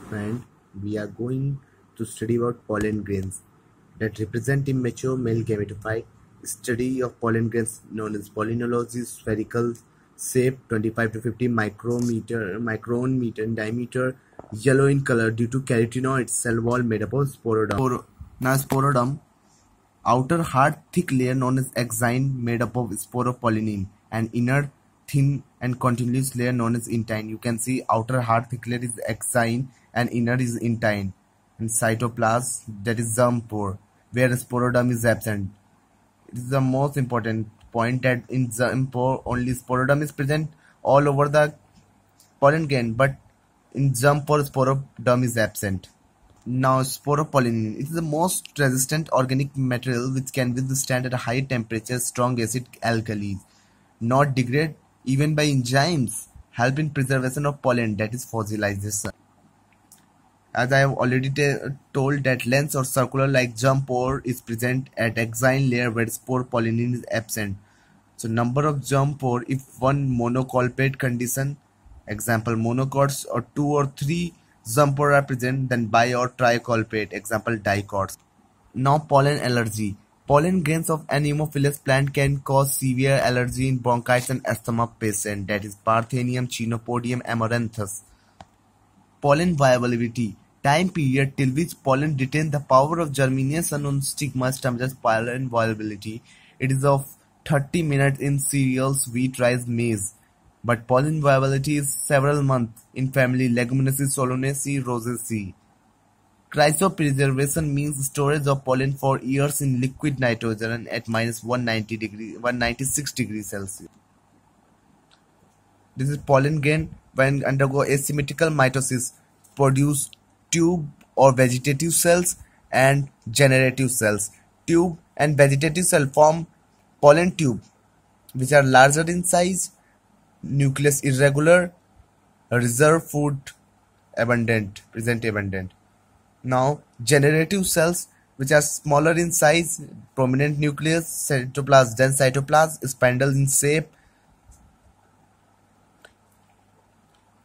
friend, we are going to study about pollen grains that represent immature male gametophyte. Study of pollen grains known as pollinology, spherical shape, 25 to 50 micron meter in diameter, yellow in color due to carotenoid cell wall made up of sporoderm. Now sporoderm, outer hard thick layer known as exine made up of sporopollenin, and inner thin and continuous layer known as intine. You can see outer hard thick layer is exine and inner is intine. And cytoplasm, that is germ pore, where sporoderm is absent. It is the most important point that in germ pore only sporoderm is present all over the pollen grain, but in germ pore sporoderm is absent. Now sporopollenin, it is the most resistant organic material which can withstand at a high temperature strong acid alkalis, not degrade even by enzymes, help in preservation of pollen, that is fossilization. As I have already told that lens or circular like germ pore is present at exine layer where sporopollenin is absent. So number of germ pore if one monocolpate condition, example monocots, or 2 or 3 germ pore are present, then bi or tricolpate, example dicots. Now pollen allergy. Pollen grains of anemophilous plant can cause severe allergy in bronchitis and asthma patient, that is Parthenium, Chenopodium, Amaranthus. Pollen viability. Time period till which pollen retain the power of germination on stigma termed as pollen viability. It is of 30 minutes in cereals, wheat, rice, maize. But pollen viability is several months in family Leguminaceae, Solanaceae, Rosaceae. Cryopreservation means storage of pollen for years in liquid nitrogen at minus 196 degrees Celsius. This is pollen grain when undergo asymmetrical mitosis produce tube or vegetative cells and generative cells. Tube and vegetative cell form pollen tube which are larger in size, nucleus irregular, reserve food abundant, present abundant. Now generative cells which are smaller in size, prominent nucleus, cytoplasm, dense cytoplasm, spindle in shape,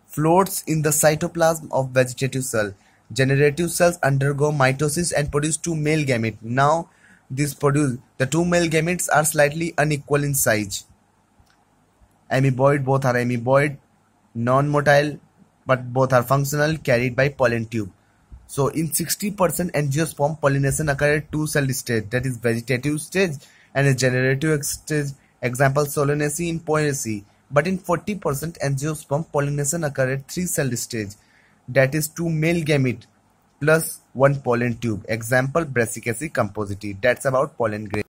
floats in the cytoplasm of vegetative cell. Generative cells undergo mitosis and produce 2 male gametes. Now the 2 male gametes are slightly unequal in size. Amoeboid, both are amoeboid, non-motile, but both are functional, carried by pollen tube. So in 60% angiosperm, pollination occurs at 2 cell stage, that is vegetative stage, and a generative stage, example Solanaceae in Poaceae. But in 40% angiosperm, pollination occurs at 3 cell stage, that is 2 male gamete plus 1 pollen tube, example Brassicaceae compositae. That's about pollen grain.